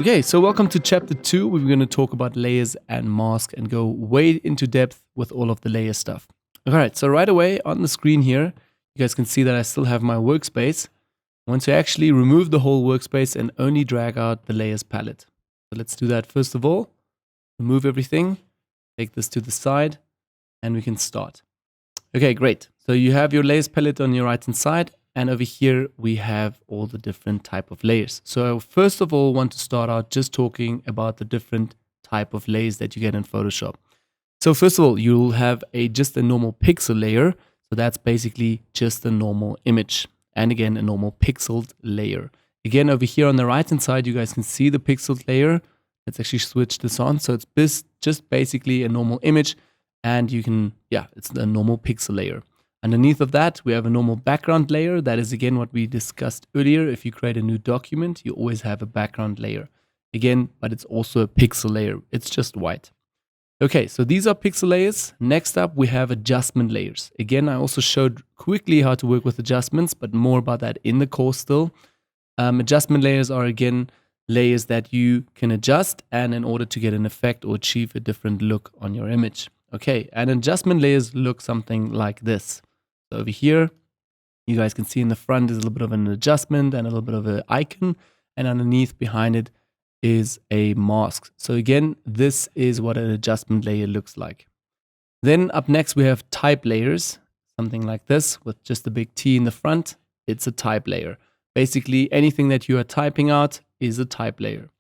Okay, so welcome to chapter 2. We're going to talk about layers and mask and go way into depth with all of the layer stuff. Alright, so right away on the screen here, you guys can see that I still have my workspace. I want to actually remove the whole workspace and only drag out the layers palette. So let's do that first of all. Remove everything, take this to the side, and we can start. Okay, great. So you have your layers palette on your right hand side, and over here we have all the different type of layers. So first of all, I want to start out just talking about the different type of layers that you get in Photoshop. So first of all, you'll have just a normal pixel layer. So that's basically just a normal image. And again, a normal pixeled layer. Again, over here on the right hand side, you guys can see the pixeled layer. Let's actually switch this on. So it's just basically a normal image. And you can, it's a normal pixel layer. Underneath of that, we have a normal background layer. That is again what we discussed earlier. If you create a new document, you always have a background layer. Again, but it's also a pixel layer. It's just white. Okay, so these are pixel layers. Next up, we have adjustment layers. Again, I also showed quickly how to work with adjustments, but more about that in the course still. Adjustment layers are again layers that you can adjust and in order to get an effect or achieve a different look on your image. Okay, and adjustment layers look something like this. So over here, you guys can see in the front is a little bit of an adjustment and a little bit of an icon, and underneath behind it is a mask. So again, this is what an adjustment layer looks like. Then up next, we have type layers, something like this with just a big T in the front. It's a type layer. Basically, anything that you are typing out is a type layer.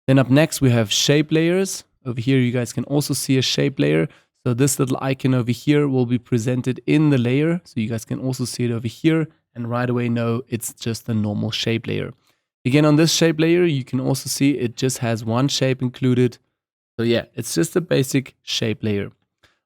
Then up next, we have shape layers. Over here, you guys can also see a shape layer. So this little icon over here will be presented in the layer. So you guys can also see it over here and right away know it's just a normal shape layer. Again, on this shape layer, you can also see it just has one shape included. So yeah, it's just a basic shape layer.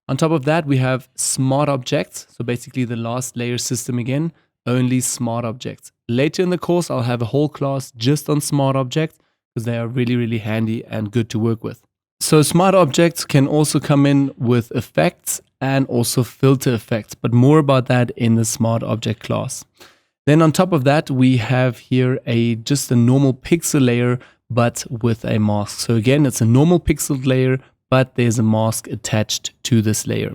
On top of that, we have smart objects. So basically the last layer system again, only smart objects. Later in the course, I'll have a whole class just on smart objects because they are really, really handy and good to work with. So smart objects can also come in with effects and also filter effects, but more about that in the smart object class. Then on top of that, we have here just a normal pixel layer, but with a mask. So again, it's a normal pixel layer, but there's a mask attached to this layer.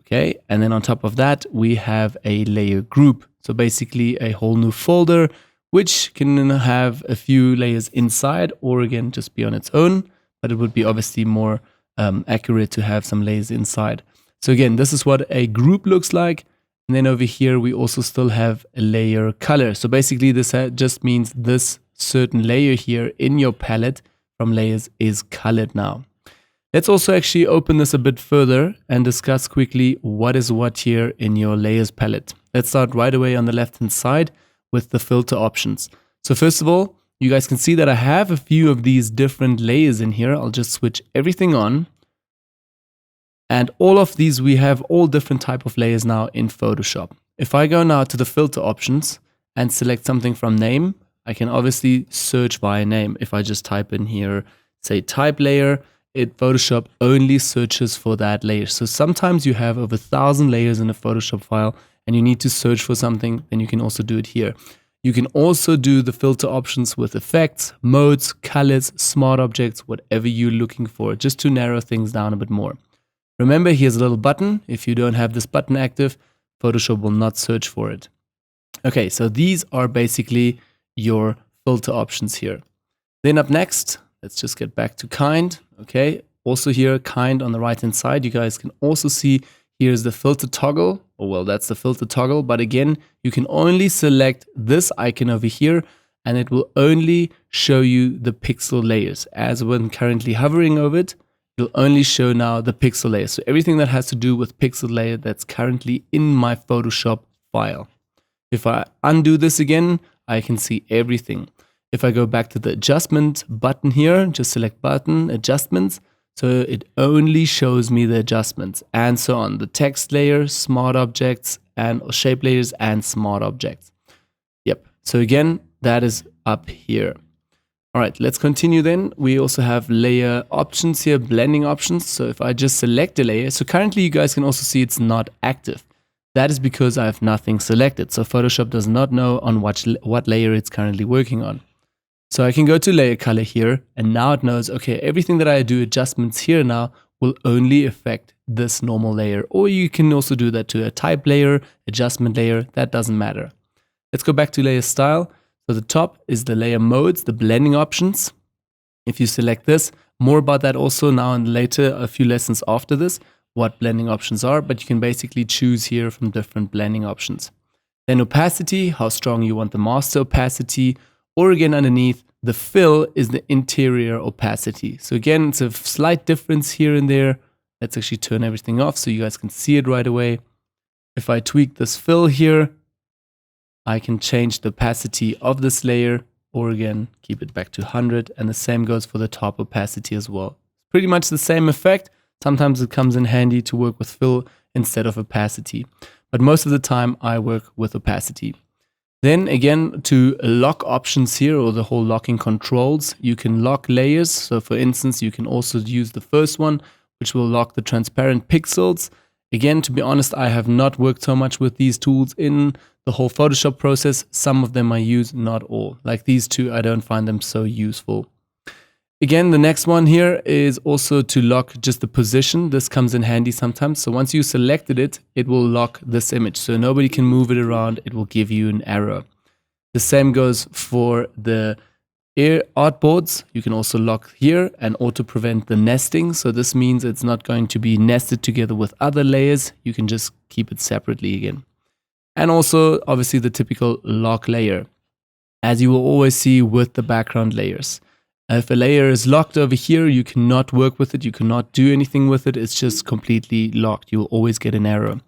Okay, and then on top of that, we have a layer group. So basically a whole new folder, which can have a few layers inside or again, just be on its own. But it would be obviously more accurate to have some layers inside. So again, this is what a group looks like. And then over here, we also still have a layer color. So basically this just means this certain layer here in your palette from layers is colored now. Let's also actually open this a bit further and discuss quickly what is what here in your layers palette. Let's start right away on the left hand side with the filter options. So first of all, you guys can see that I have a few of these different layers in here. I'll just switch everything on. And all of these, we have all different type of layers now in Photoshop. If I go now to the filter options and select something from name, I can obviously search by name. If I just type in here, say type layer, Photoshop only searches for that layer. So sometimes you have over 1,000 layers in a Photoshop file and you need to search for something, then you can also do it here. You can also do the filter options with effects, modes, colors, smart objects, whatever you're looking for, just to narrow things down a bit more. Remember, here's a little button. If you don't have this button active, Photoshop will not search for it. Okay, so these are basically your filter options here. Then up next, let's just get back to kind. Okay, also here, kind on the right-hand side, you guys can also see here's the filter toggle. Oh, well, that's the filter toggle. But again, you can only select this icon over here and it will only show you the pixel layers. As when currently hovering over it, it'll only show now the pixel layers. So everything that has to do with pixel layer that's currently in my Photoshop file. If I undo this again, I can see everything. If I go back to the adjustment button here, just select button, adjustments. So it only shows me the adjustments and so on. The text layer, smart objects, and shape layers and smart objects. Yep. So again, that is up here. All right, let's continue then. We also have layer options here, blending options. So if I just select a layer, so currently you guys can also see it's not active. That is because I have nothing selected. So Photoshop does not know on what layer it's currently working on. So I can go to layer color here, and now it knows, okay, everything that I do adjustments here now will only affect this normal layer. Or you can also do that to a type layer, adjustment layer, that doesn't matter. Let's go back to layer style. So the top is the layer modes, the blending options. If you select this, more about that also now and later, a few lessons after this, what blending options are, but you can basically choose here from different blending options. Then opacity, how strong you want the master opacity, or again underneath, the fill is the interior opacity. So again, it's a slight difference here and there. Let's actually turn everything off so you guys can see it right away. If I tweak this fill here, I can change the opacity of this layer, or again, keep it back to 100, and the same goes for the top opacity as well. Pretty much the same effect. Sometimes it comes in handy to work with fill instead of opacity, but most of the time I work with opacity. Then again, to lock options here, or the whole locking controls, you can lock layers. So for instance, you can also use the first one, which will lock the transparent pixels. Again, to be honest, I have not worked so much with these tools in the whole Photoshop process. Some of them I use, not all. Like these two, I don't find them so useful. Again, the next one here is also to lock just the position. This comes in handy sometimes. So once you selected it, it will lock this image. So nobody can move it around. It will give you an error. The same goes for the artboards. You can also lock here and auto prevent the nesting. So this means it's not going to be nested together with other layers. You can just keep it separately again. And also obviously the typical lock layer, as you will always see with the background layers. If a layer is locked over here, you cannot work with it. You cannot do anything with it. It's just completely locked. You'll always get an error.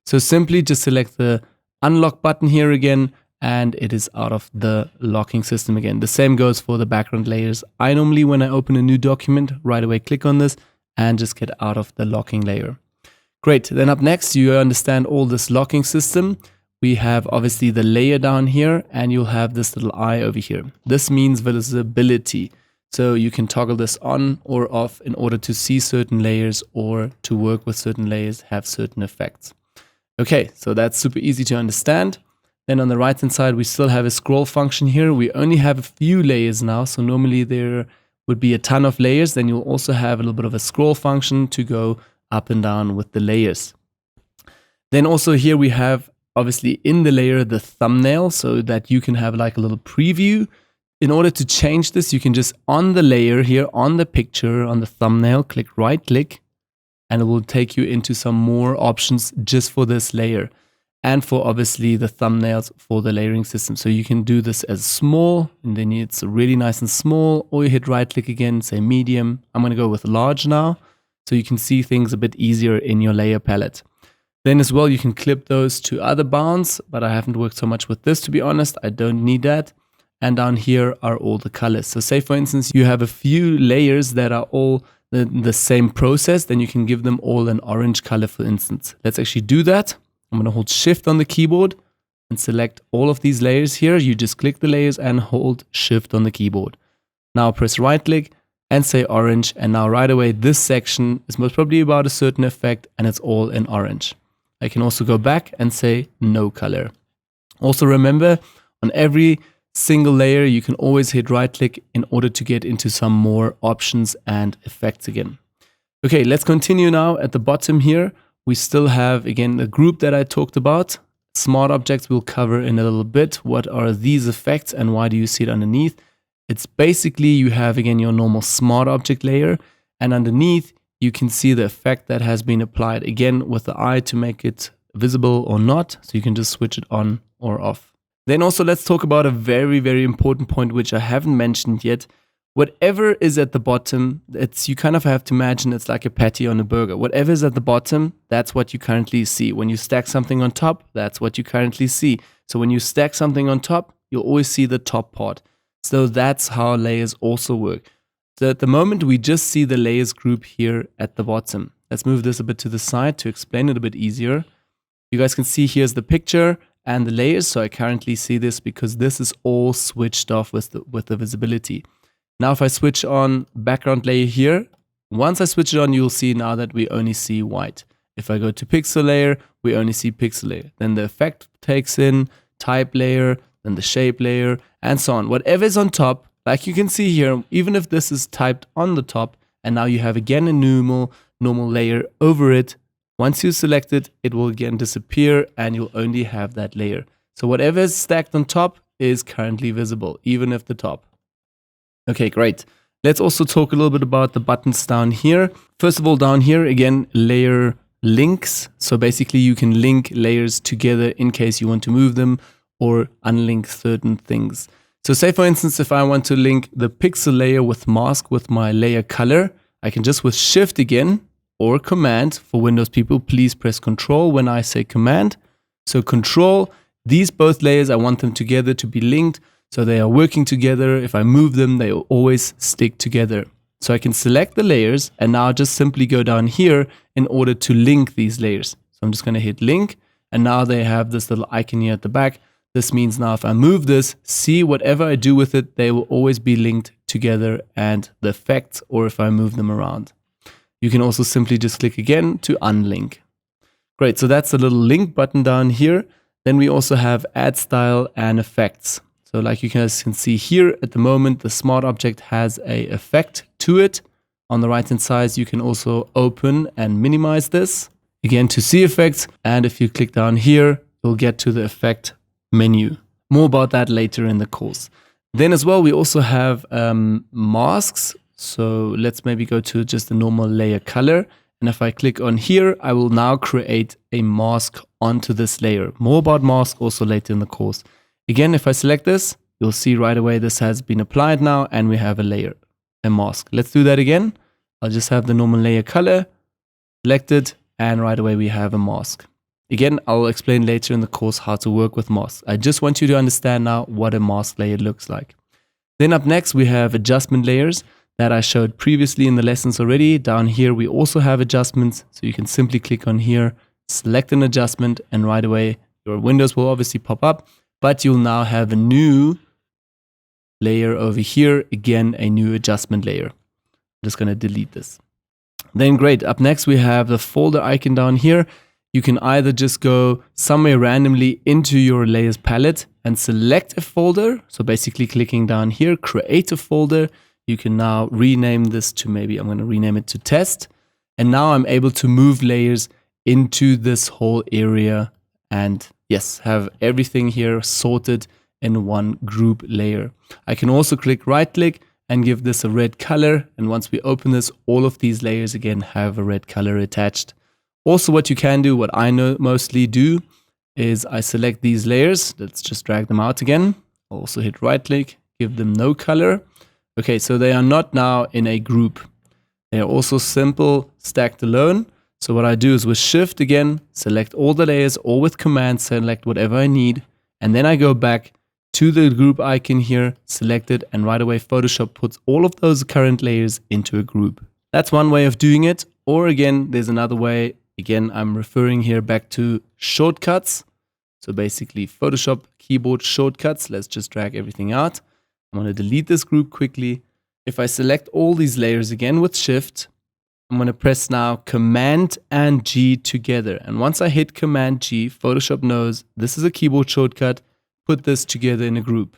So simply just select the unlock button here again, and it is out of the locking system again. The same goes for the background layers. I normally, when I open a new document, right away click on this and just get out of the locking layer. Great. Then up next, you understand all this locking system. We have obviously the layer down here, and you'll have this little eye over here. This means visibility. So you can toggle this on or off in order to see certain layers or to work with certain layers, have certain effects. Okay, so that's super easy to understand. Then on the right hand side, we still have a scroll function here. We only have a few layers now. So normally there would be a ton of layers. Then you'll also have a little bit of a scroll function to go up and down with the layers. Then also here we have obviously in the layer the thumbnail, so that you can have like a little preview. In order to change this, you can just on the layer here, on the picture, on the thumbnail, right click, and it will take you into some more options just for this layer and for obviously the thumbnails for the layering system. So you can do this as small, and then it's really nice and small, or you hit right click again, say medium. I'm going to go with large now, so you can see things a bit easier in your layer palette. Then as well, you can clip those to other bounds, but I haven't worked so much with this, to be honest. I don't need that. And down here are all the colors. So say for instance, you have a few layers that are all the same process, then you can give them all an orange color, for instance. Let's actually do that. I'm going to hold Shift on the keyboard and select all of these layers here. You just click the layers and hold Shift on the keyboard. Now press right click and say orange. And now right away, this section is most probably about a certain effect and it's all in orange. I can also go back and say no color. Also remember, on every single layer, you can always hit right click in order to get into some more options and effects again. Okay, let's continue now. At the bottom here, we still have again the group that I talked about. Smart objects we'll cover in a little bit. What are these effects and why do you see it underneath? It's basically you have again your normal smart object layer, and underneath you can see the effect that has been applied again with the eye to make it visible or not. So you can just switch it on or off. Then also let's talk about a very, very important point which I haven't mentioned yet. Whatever is at the bottom, you kind of have to imagine it's like a patty on a burger. Whatever is at the bottom, that's what you currently see. When you stack something on top, that's what you currently see. So when you stack something on top, you'll always see the top part. So that's how layers also work. So at the moment, we just see the layers group here at the bottom. Let's move this a bit to the side to explain it a bit easier. You guys can see here's the picture and the layers. So I currently see this because this is all switched off with the visibility. Now if I switch on background layer here, once I switch it on, you'll see now that we only see white. If I go to pixel layer, we only see pixel layer. Then the effect takes in type layer, then the shape layer, and so on. Whatever is on top, Like you can see here, even if this is typed on the top, and now you have again a normal layer over it, once you select it, it will again disappear and you'll only have that layer. So whatever is stacked on top is currently visible, even if the top. Okay, great. Let's also talk a little bit about the buttons down here. First of all, down here, again, layer links. So basically you can link layers together in case you want to move them or unlink certain things. So say for instance, if I want to link the pixel layer with mask with my layer color, I can just with Shift again or Command. For Windows people, please press Control when I say Command. So Control, these both layers, I want them together to be linked. So they are working together. If I move them, they will always stick together. So I can select the layers and now just simply go down here in order to link these layers. So I'm just going to hit link and now they have this little icon here at the back. This means now if I move this, see whatever I do with it, they will always be linked together and the effects, or if I move them around. You can also simply just click again to unlink. Great, so that's the little link button down here. Then we also have add style and effects. So like you guys can see here at the moment, the smart object has a effect to it. On the right hand side, you can also open and minimize this. Again, to see effects. And if you click down here, you'll get to the effect menu. More about that later in the course. Then as well, we also have masks. So let's maybe go to just a normal layer color. And if I click on here, I will now create a mask onto this layer. More about mask also later in the course. Again, if I select this, you'll see right away this has been applied now and we have a layer, a mask. Let's do that again. I'll just have the normal layer color selected and right away we have a mask. Again, I'll explain later in the course how to work with masks. I just want you to understand now what a mask layer looks like. Then up next, we have adjustment layers that I showed previously in the lessons already. Down here, we also have adjustments. So you can simply click on here, select an adjustment and right away your windows will obviously pop up. But you'll now have a new layer over here. Again, a new adjustment layer. I'm just going to delete this. Then great. Up next, we have the folder icon down here. You can either just go somewhere randomly into your layers palette and select a folder. So basically clicking down here, create a folder. You can now rename this to maybe I'm going to rename it to test. And now I'm able to move layers into this whole area and yes, have everything here sorted in one group layer. I can also right click and give this a red color. And once we open this, all of these layers again have a red color attached. Also what you can do, what I mostly do, is I select these layers. Let's just drag them out again. Also hit right click, give them no color. Okay, so they are not now in a group. They are also simple stacked alone. So what I do is with Shift again, select all the layers, or with Command, select whatever I need. And then I go back to the group icon here, select it, and right away Photoshop puts all of those current layers into a group. That's one way of doing it. Or again, there's another way. Again, I'm referring here back to shortcuts. So basically Photoshop keyboard shortcuts. Let's just drag everything out. I'm going to delete this group quickly. If I select all these layers again with Shift, I'm going to press now Command and G together. And once I hit Command G, Photoshop knows this is a keyboard shortcut. Put this together in a group.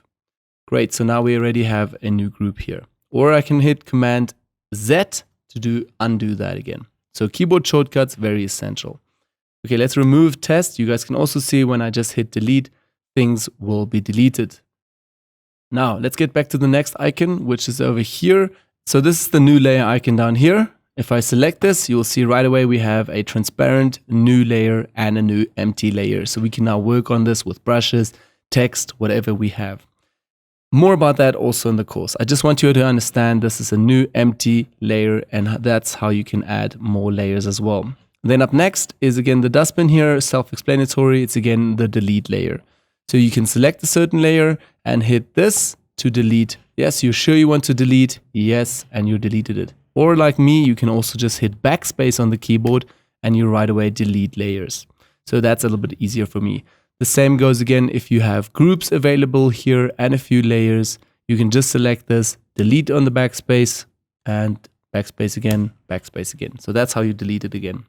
Great. So now we already have a new group here. Or I can hit Command Z to undo that again. So keyboard shortcuts, very essential. Okay, let's remove test. You guys can also see when I just hit delete, things will be deleted. Now let's get back to the next icon, which is over here. So this is the new layer icon down here. If I select this, you'll see right away we have a transparent new layer and a new empty layer. So we can now work on this with brushes, text, whatever we have. More about that also in the course. I just want you to understand this is a new empty layer and that's how you can add more layers as well. Then up next is again the dustbin here, self-explanatory. It's again the delete layer. So you can select a certain layer and hit this to delete. Yes, you're sure you want to delete? Yes, and you deleted it. Or like me, you can also just hit backspace on the keyboard and you right away delete layers. So that's a little bit easier for me. The same goes again if you have groups available here and a few layers. You can just select this, delete on the backspace and backspace again, backspace again. So that's how you delete it again.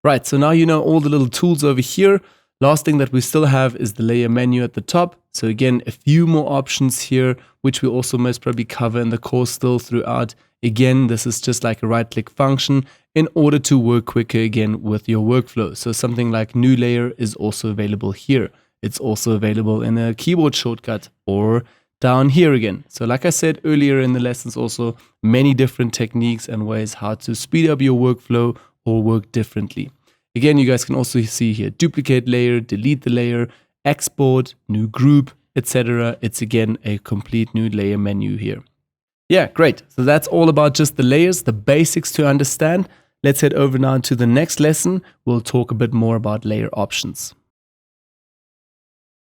Right, so now you know all the little tools over here. Last thing that we still have is the layer menu at the top. So again, a few more options here, which we also most probably cover in the course still throughout. Again, this is just like a right-click function in order to work quicker again with your workflow. So something like new layer is also available here. It's also available in a keyboard shortcut or down here again. So like I said earlier in the lessons, also many different techniques and ways how to speed up your workflow or work differently. Again, you guys can also see here, duplicate layer, delete the layer, export, new group, etc. It's again a complete new layer menu here. Yeah, great. So that's all about just the layers, the basics to understand. Let's head over now to the next lesson. We'll talk a bit more about layer options.